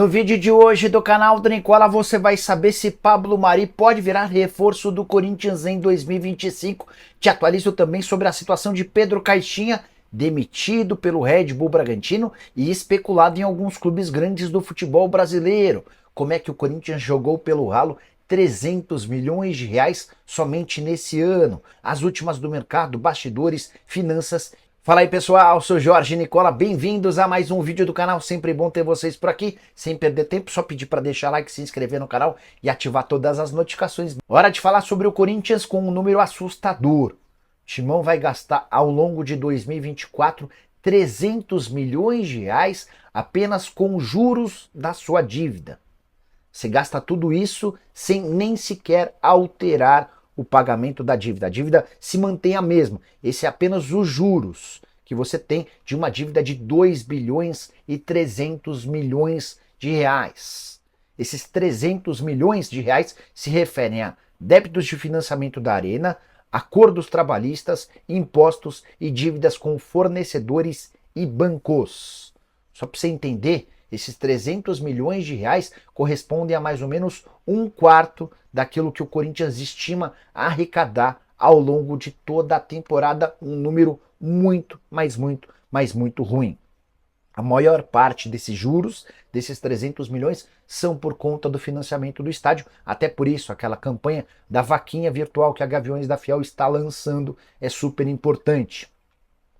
No vídeo de hoje do canal do Nicola você vai saber se Pablo Mari pode virar reforço do Corinthians em 2025. Te atualizo também sobre a situação de Pedro Caixinha, demitido pelo Red Bull Bragantino e especulado em alguns clubes grandes do futebol brasileiro. Como é que o Corinthians jogou pelo ralo 300 milhões de reais somente nesse ano? As últimas do mercado, bastidores, finanças. Fala aí pessoal, sou Jorge Nicola, bem-vindos a mais um vídeo do canal, sempre bom ter vocês por aqui, sem perder tempo, só pedir para deixar like, se inscrever no canal e ativar todas as notificações. Hora de falar sobre o Corinthians com um número assustador. O Timão vai gastar ao longo de 2024 300 milhões de reais apenas com juros da sua dívida. Você gasta tudo isso sem nem sequer alterar o pagamento da dívida. A dívida se mantém a mesma. Esse é apenas os juros que você tem de uma dívida de 2 bilhões e 300 milhões de reais. Esses 300 milhões de reais se referem a débitos de financiamento da Arena, acordos trabalhistas, impostos e dívidas com fornecedores e bancos. Só para você entender, esses 300 milhões de reais correspondem a mais ou menos um quarto daquilo que o Corinthians estima arrecadar ao longo de toda a temporada, um número muito, mas muito ruim. A maior parte desses juros, desses 300 milhões, são por conta do financiamento do estádio. Até por isso, aquela campanha da vaquinha virtual que a Gaviões da Fiel está lançando é super importante.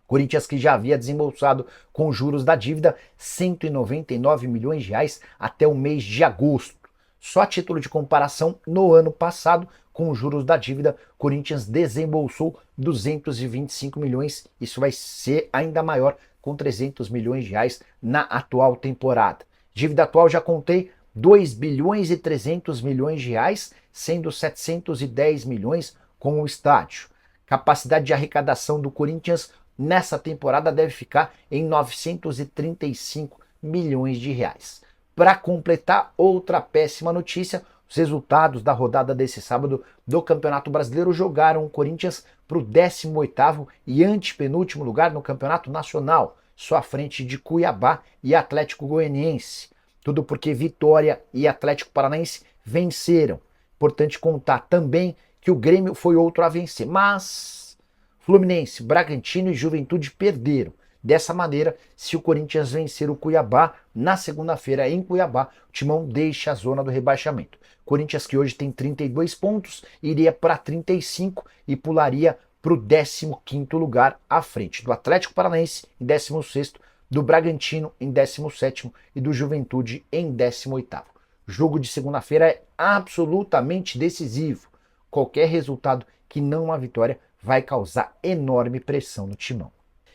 Corinthians que já havia desembolsado com juros da dívida 199 milhões de reais até o mês de agosto. Só a título de comparação, no ano passado, com os juros da dívida, Corinthians desembolsou 225 milhões. Isso vai ser ainda maior com 300 milhões de reais na atual temporada. Dívida atual já contei 2 bilhões e 300 milhões de reais, sendo 710 milhões com o estádio. Capacidade de arrecadação do Corinthians nessa temporada deve ficar em 935 milhões de reais. Para completar, outra péssima notícia, os resultados da rodada desse sábado do Campeonato Brasileiro jogaram o Corinthians para o 18º e antepenúltimo lugar no Campeonato Nacional, só à frente de Cuiabá e Atlético Goianiense. Tudo porque Vitória e Atlético Paranaense venceram. Importante contar também que o Grêmio foi outro a vencer, mas Fluminense, Bragantino e Juventude perderam. Dessa maneira, se o Corinthians vencer o Cuiabá na segunda-feira em Cuiabá, o Timão deixa a zona do rebaixamento. Corinthians, que hoje tem 32 pontos, iria para 35 e pularia para o 15º lugar à frente do Atlético Paranaense em 16º, do Bragantino em 17º e do Juventude em 18º. O jogo de segunda-feira é absolutamente decisivo. Qualquer resultado que não a vitória vai causar enorme pressão no Timão.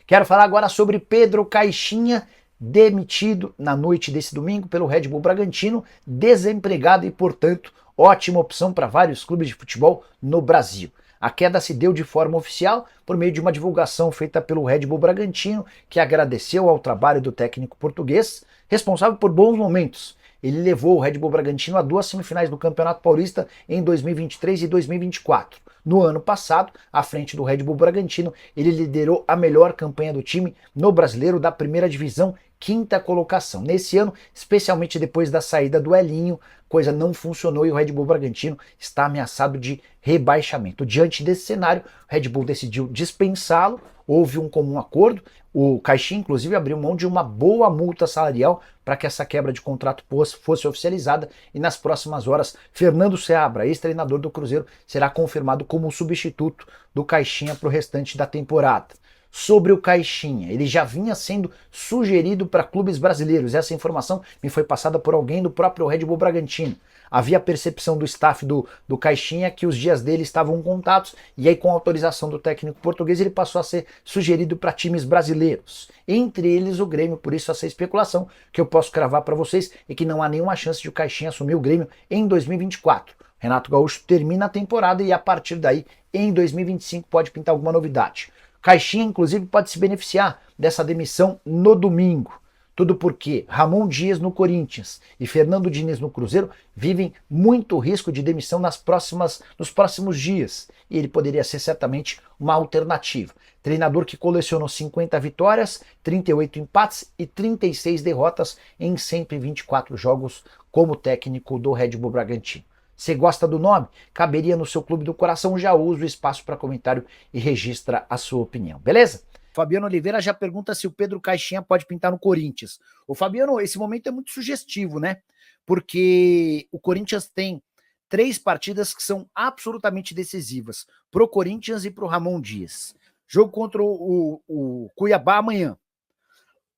Quero falar agora sobre Pedro Caixinha, demitido na noite desse domingo pelo Red Bull Bragantino, desempregado e, portanto, ótima opção para vários clubes de futebol no Brasil. A queda se deu de forma oficial por meio de uma divulgação feita pelo Red Bull Bragantino, que agradeceu ao trabalho do técnico português, responsável por bons momentos. Ele levou o Red Bull Bragantino a 2 semifinais do Campeonato Paulista em 2023 e 2024. No ano passado, à frente do Red Bull Bragantino, ele liderou a melhor campanha do time no Brasileiro da Primeira Divisão, 5ª colocação. Nesse ano, especialmente depois da saída do Elinho, coisa não funcionou e o Red Bull Bragantino está ameaçado de rebaixamento. Diante desse cenário, o Red Bull decidiu dispensá-lo, houve um comum acordo, o Caixinha inclusive abriu mão de uma boa multa salarial para que essa quebra de contrato fosse oficializada e nas próximas horas Fernando Seabra, ex-treinador do Cruzeiro, será confirmado como substituto do Caixinha para o restante da temporada. Sobre o Caixinha, ele já vinha sendo sugerido para clubes brasileiros. Essa informação me foi passada por alguém do próprio Red Bull Bragantino. Havia a percepção do staff do Caixinha que os dias dele estavam contados e aí com a autorização do técnico português ele passou a ser sugerido para times brasileiros. Entre eles o Grêmio, por isso essa especulação que eu posso cravar para vocês é que não há nenhuma chance de o Caixinha assumir o Grêmio em 2024. Renato Gaúcho termina a temporada e a partir daí em 2025 pode pintar alguma novidade. Caixinha, inclusive, pode se beneficiar dessa demissão no domingo. Tudo porque Ramon Dias no Corinthians e Fernando Diniz no Cruzeiro vivem muito risco de demissão nos próximos dias. E ele poderia ser certamente uma alternativa. Treinador que colecionou 50 vitórias, 38 empates e 36 derrotas em 124 jogos como técnico do Red Bull Bragantino. Você gosta do nome? Caberia no seu clube do coração? Já usa o espaço para comentário e registra a sua opinião, beleza? Fabiano Oliveira já pergunta se o Pedro Caixinha pode pintar no Corinthians. Ô Fabiano, esse momento é muito sugestivo, né? Porque o Corinthians tem 3 partidas que são absolutamente decisivas pro Corinthians e pro Ramon Dias. Jogo contra o Cuiabá amanhã.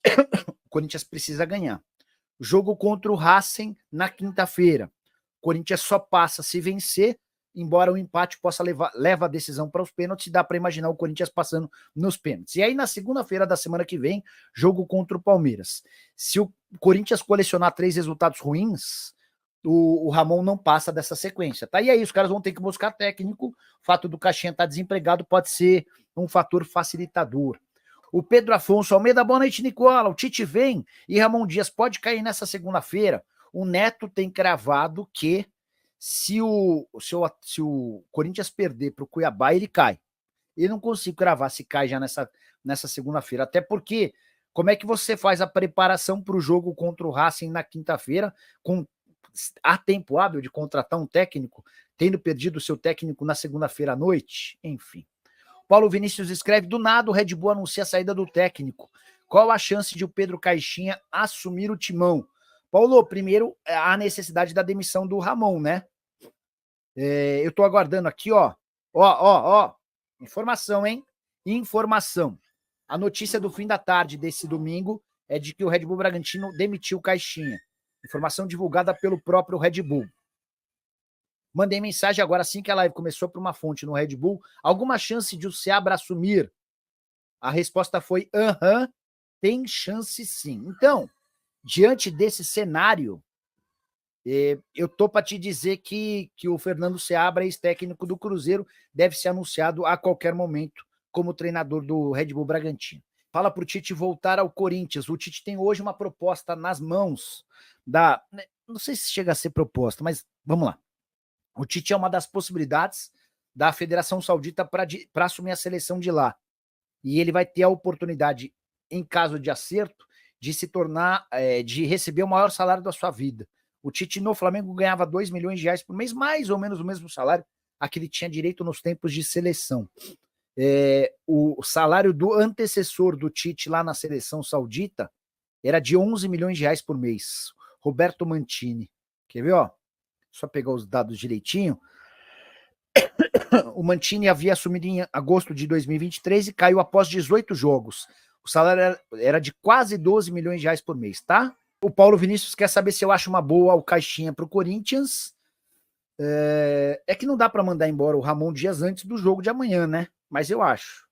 O Corinthians precisa ganhar. Jogo contra o Racing na quinta-feira. O Corinthians só passa se vencer, embora o empate possa leva a decisão para os pênaltis, dá para imaginar o Corinthians passando nos pênaltis. E aí na segunda-feira da semana que vem, jogo contra o Palmeiras. Se o Corinthians colecionar 3 resultados ruins, o Ramon não passa dessa sequência, tá? E aí os caras vão ter que buscar técnico, o fato do Caixinha estar desempregado pode ser um fator facilitador. O Pedro Afonso Almeida, boa noite, Nicola. O Tite vem e Ramon Dias pode cair nessa segunda-feira. O Neto tem cravado que se o Corinthians perder para o Cuiabá, ele cai. Eu não consigo cravar se cai já nessa segunda-feira, até porque como é que você faz a preparação para o jogo contra o Racing na quinta-feira, há tempo hábil de contratar um técnico, tendo perdido o seu técnico na segunda-feira à noite? Enfim. Paulo Vinícius escreve, do nada o Red Bull anuncia a saída do técnico. Qual a chance de o Pedro Caixinha assumir o timão? Paulo, primeiro, a necessidade da demissão do Ramon, né? Eu tô aguardando aqui, ó. Informação, hein? Informação. A notícia do fim da tarde desse domingo é de que o Red Bull Bragantino demitiu o Caixinha. Informação divulgada pelo próprio Red Bull. Mandei mensagem agora, assim que a live começou, para uma fonte no Red Bull. Alguma chance de o Seabra assumir? A resposta foi, tem chance sim. Então, diante desse cenário, eu tô para te dizer que o Fernando Seabra, ex-técnico do Cruzeiro, deve ser anunciado a qualquer momento como treinador do Red Bull Bragantino. Fala pro Tite voltar ao Corinthians. O Tite tem hoje uma proposta nas mãos não sei se chega a ser proposta, mas vamos lá. O Tite é uma das possibilidades da Federação Saudita para assumir a seleção de lá. E ele vai ter a oportunidade, em caso de acerto, de se tornar, de receber o maior salário da sua vida. O Tite no Flamengo ganhava 2 milhões de reais por mês, mais ou menos o mesmo salário a que ele tinha direito nos tempos de seleção. O salário do antecessor do Tite lá na seleção saudita era de 11 milhões de reais por mês. Roberto Mantini. Quer ver, ó? Só pegar os dados direitinho. O Mantini havia assumido em agosto de 2023 e caiu após 18 jogos. O salário era de quase 12 milhões de reais por mês, tá? O Paulo Vinícius quer saber se eu acho uma boa o Caixinha pro Corinthians. É que não dá para mandar embora o Ramon Dias antes do jogo de amanhã, né? Mas eu acho.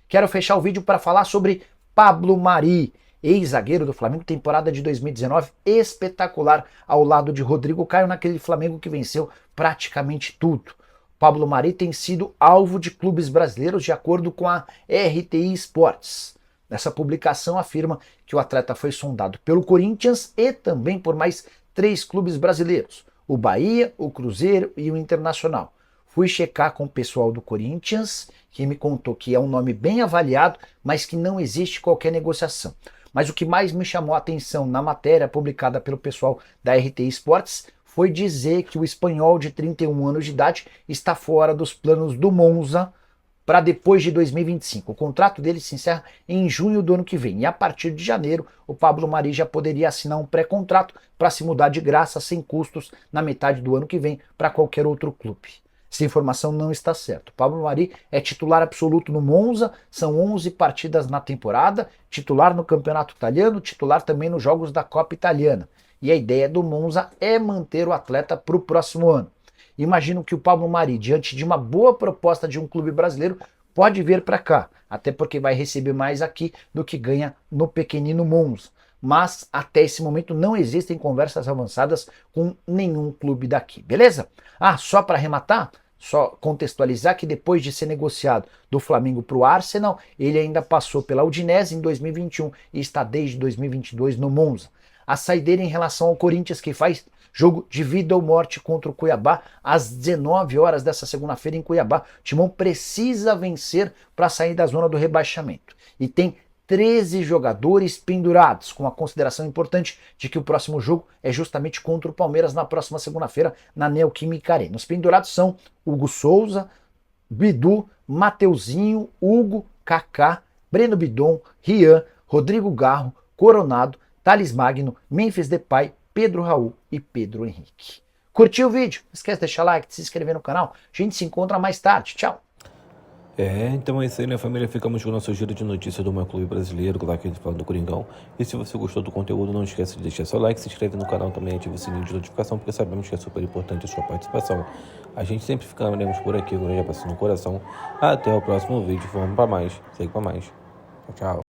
Quero fechar o vídeo para falar sobre Pablo Mari, ex-zagueiro do Flamengo, temporada de 2019, espetacular ao lado de Rodrigo Caio, naquele Flamengo que venceu praticamente tudo. Pablo Mari tem sido alvo de clubes brasileiros, de acordo com a RTI Sports. Essa publicação afirma que o atleta foi sondado pelo Corinthians e também por mais 3 clubes brasileiros, o Bahia, o Cruzeiro e o Internacional. Fui checar com o pessoal do Corinthians, que me contou que é um nome bem avaliado, mas que não existe qualquer negociação. Mas o que mais me chamou a atenção na matéria publicada pelo pessoal da RTI Sports foi dizer que o espanhol de 31 anos de idade está fora dos planos do Monza para depois de 2025. O contrato dele se encerra em junho do ano que vem. E a partir de janeiro, o Pablo Mari já poderia assinar um pré-contrato para se mudar de graça, sem custos, na metade do ano que vem, para qualquer outro clube. Essa informação não está certa. O Pablo Mari é titular absoluto no Monza, são 11 partidas na temporada, titular no Campeonato Italiano, titular também nos jogos da Copa Italiana. E a ideia do Monza é manter o atleta para o próximo ano. Imagino que o Pablo Mari, diante de uma boa proposta de um clube brasileiro, pode vir para cá, até porque vai receber mais aqui do que ganha no pequenino Monza. Mas até esse momento não existem conversas avançadas com nenhum clube daqui, beleza? Só para arrematar, Só contextualizar que depois de ser negociado do Flamengo para o Arsenal, ele ainda passou pela Udinese em 2021 e está desde 2022 no Monza. A saideira em relação ao Corinthians, que faz jogo de vida ou morte contra o Cuiabá às 19 horas dessa segunda-feira em Cuiabá. O Timão precisa vencer para sair da zona do rebaixamento. E tem 13 jogadores pendurados, com a consideração importante de que o próximo jogo é justamente contra o Palmeiras na próxima segunda-feira na Neoquímica Arena. Os pendurados são Hugo Souza, Bidu, Mateuzinho, Hugo, Kaká, Breno Bidon, Rian, Rodrigo Garro, Coronado, Thales Magno, Memphis Depay, Pedro Raul e Pedro Henrique. Curtiu o vídeo? Não esquece de deixar like, de se inscrever no canal. A gente se encontra mais tarde. Tchau! Então é isso aí, né, família? Ficamos com o nosso giro de notícias do meu clube brasileiro, lá que a gente fala do Coringão. E se você gostou do conteúdo, não esqueça de deixar seu like, se inscreve no canal também, ativa o sininho de notificação, porque sabemos que é super importante a sua participação. A gente sempre ficaremos por aqui, com um grande abraço no coração. Até o próximo vídeo, vamos para mais, segue para mais. Tchau, tchau.